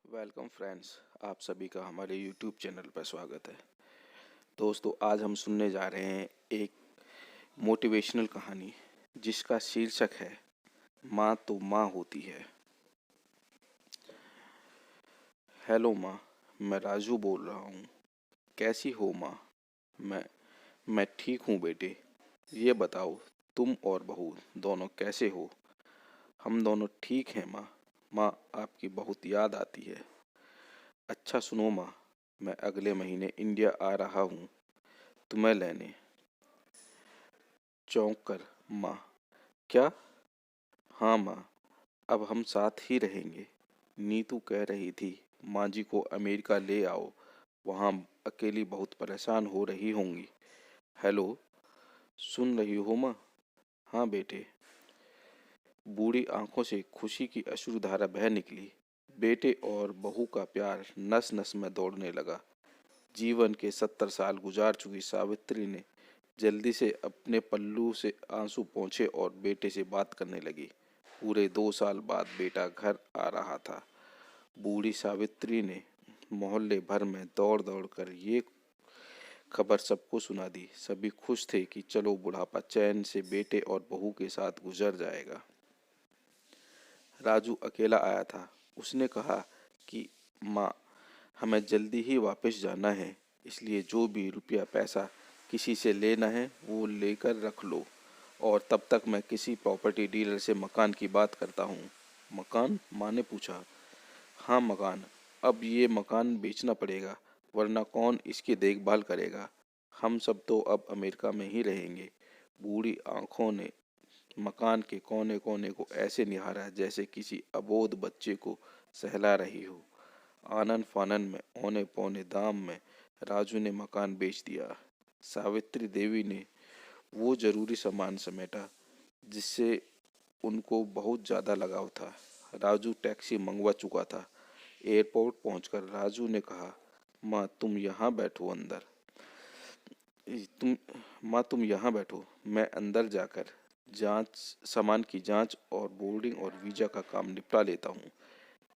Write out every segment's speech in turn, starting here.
Welcome friends, आप सभी का हमारे यूट्यूब चैनल पर स्वागत है। दोस्तों, आज हम सुनने जा रहे हैं एक मोटिवेशनल कहानी जिसका शीर्षक है माँ तो माँ होती है। हेलो माँ, मैं राजू बोल रहा हूँ। कैसी हो माँ? मैं ठीक हूँ बेटे। ये बताओ, तुम और बहू दोनों कैसे हो? हम दोनों ठीक हैं माँ। माँ, आपकी बहुत याद आती है। अच्छा सुनो माँ, मैं अगले महीने इंडिया आ रहा हूँ तुम्हें लेने। चौंक कर माँ, क्या? हाँ माँ, अब हम साथ ही रहेंगे। नीतू कह रही थी माँ जी को अमेरिका ले आओ, वहाँ अकेली बहुत परेशान हो रही होंगी। हेलो, सुन रही हो माँ? हाँ बेटे। बूढ़ी आंखों से खुशी की अश्रुधारा बह निकली। बेटे और बहू का प्यार नस नस में दौड़ने लगा। जीवन के 70 साल गुजार चुकी सावित्री ने जल्दी से अपने पल्लू से आंसू पोंछे और बेटे से बात करने लगी। पूरे 2 साल बाद बेटा घर आ रहा था। बूढ़ी सावित्री ने मोहल्ले भर में दौड़ दौड़ कर ये खबर सबको सुना दी। सभी खुश थे कि चलो बुढ़ापा चैन से बेटे और बहू के साथ गुजर जाएगा। राजू अकेला आया था। उसने कहा कि माँ, हमें जल्दी ही वापस जाना है, इसलिए जो भी रुपया पैसा किसी से लेना है वो लेकर रख लो, और तब तक मैं किसी प्रॉपर्टी डीलर से मकान की बात करता हूँ। मकान? माँ ने पूछा। हाँ मकान। अब ये मकान बेचना पड़ेगा, वरना कौन इसकी देखभाल करेगा। हम सब तो अब अमेरिका में ही रहेंगे। बूढ़ी आंखों ने मकान के कोने कोने को ऐसे निहारा जैसे किसी अबोध बच्चे को सहला रही हो। आनन फानन में औने पौने दाम में राजू ने मकान बेच दिया। सावित्री देवी ने वो जरूरी सामान समेटा जिससे उनको बहुत ज़्यादा लगाव था। राजू टैक्सी मंगवा चुका था। एयरपोर्ट पहुंचकर राजू ने कहा, माँ तुम यहाँ बैठो अंदर। तुम माँ तुम यहाँ बैठो, मैं अंदर जाकर सामान की जांच और बोर्डिंग और वीज़ा का काम निपटा लेता हूँ।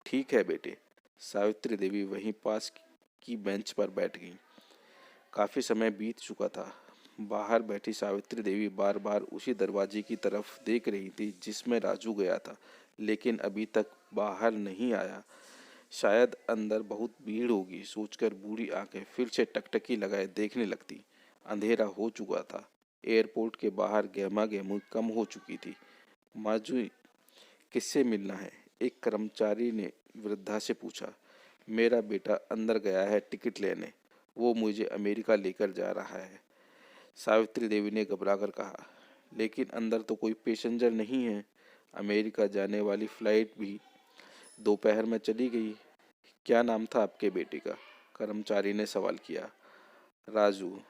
ठीक है बेटे। सावित्री देवी वहीं पास की बेंच पर बैठ गई। काफी समय बीत चुका था। बाहर बैठी सावित्री देवी बार बार उसी दरवाजे की तरफ देख रही थी जिसमें राजू गया था, लेकिन अभी तक बाहर नहीं आया। शायद अंदर बहुत भीड़ होगी सोचकर बूढ़ी आंखें फिर से टकटकी लगाए देखने लगती। अंधेरा हो चुका था। एयरपोर्ट के बाहर गहमा गहमी कम हो चुकी थी। माजू, किससे मिलना है? एक कर्मचारी ने वृद्धा से पूछा। मेरा बेटा अंदर गया है टिकट लेने, वो मुझे अमेरिका लेकर जा रहा है, सावित्री देवी ने घबराकर कहा। लेकिन अंदर तो कोई पैसेंजर नहीं है। अमेरिका जाने वाली फ्लाइट भी दोपहर में चली गई। क्या नाम था आपके बेटे का? कर्मचारी ने सवाल किया। राजू।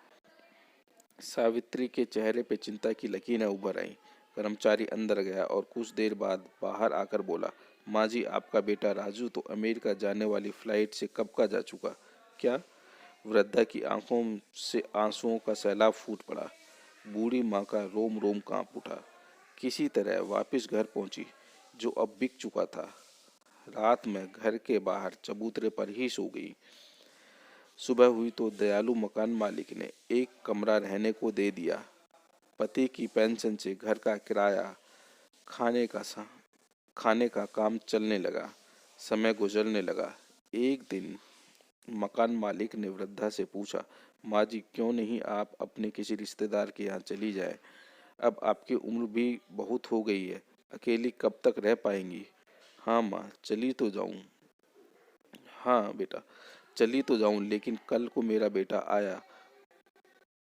सावित्री के चेहरे पे चिंता की लकीरें उभर आईं। कर्मचारी अंदर गया और कुछ देर बाद बाहर आकर बोला, माँ जी, आपका बेटा राजू तो अमेरिका जाने वाली फ्लाइट से कब का जा चुका। क्या? वृद्धा की आंखों से आंसुओं का सैलाब फूट पड़ा। बूढ़ी माँ का रोम रोम कांप उठा। किसी तरह वापस घर पहुंची, जो अब बिक चुका था। रात में घर के बाहर चबूतरे पर ही सो गई। सुबह हुई तो दयालु मकान मालिक ने एक कमरा रहने को दे दिया। पति की पेंशन से घर का किराया, खाने का खाने का काम चलने लगा। समय गुजरने लगा। एक दिन मकान मालिक ने वृद्धा से पूछा, माँ जी, क्यों नहीं आप अपने किसी रिश्तेदार के यहाँ चली जाए? अब आपकी उम्र भी बहुत हो गई है, अकेली कब तक रह पाएंगी? हाँ माँ, चली तो जाऊँ। हाँ बेटा, चली तो जाऊं, लेकिन कल को मेरा बेटा आया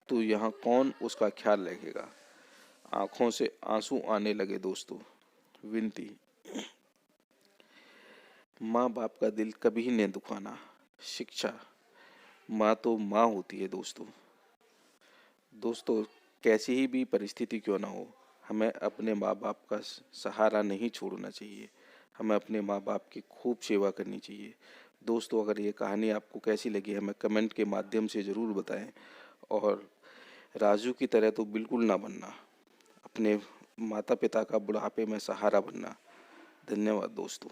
तो यहाँ कौन उसका ख्याल रखेगा? आंखों से आंसू आने लगे। दोस्तों, विनती, माँ बाप का दिल कभी नहीं दुखाना। शिक्षा, माँ तो माँ होती है। दोस्तों, कैसी ही भी परिस्थिति क्यों ना हो, हमें अपने माँ बाप का सहारा नहीं छोड़ना चाहिए। हमें अपने माँ बाप की खूब सेवा करनी चाहिए। दोस्तों, अगर ये कहानी आपको कैसी लगी हमें कमेंट के माध्यम से ज़रूर बताएं, और राजू की तरह तो बिल्कुल ना बनना, अपने माता पिता का बुढ़ापे में सहारा बनना। धन्यवाद दोस्तों।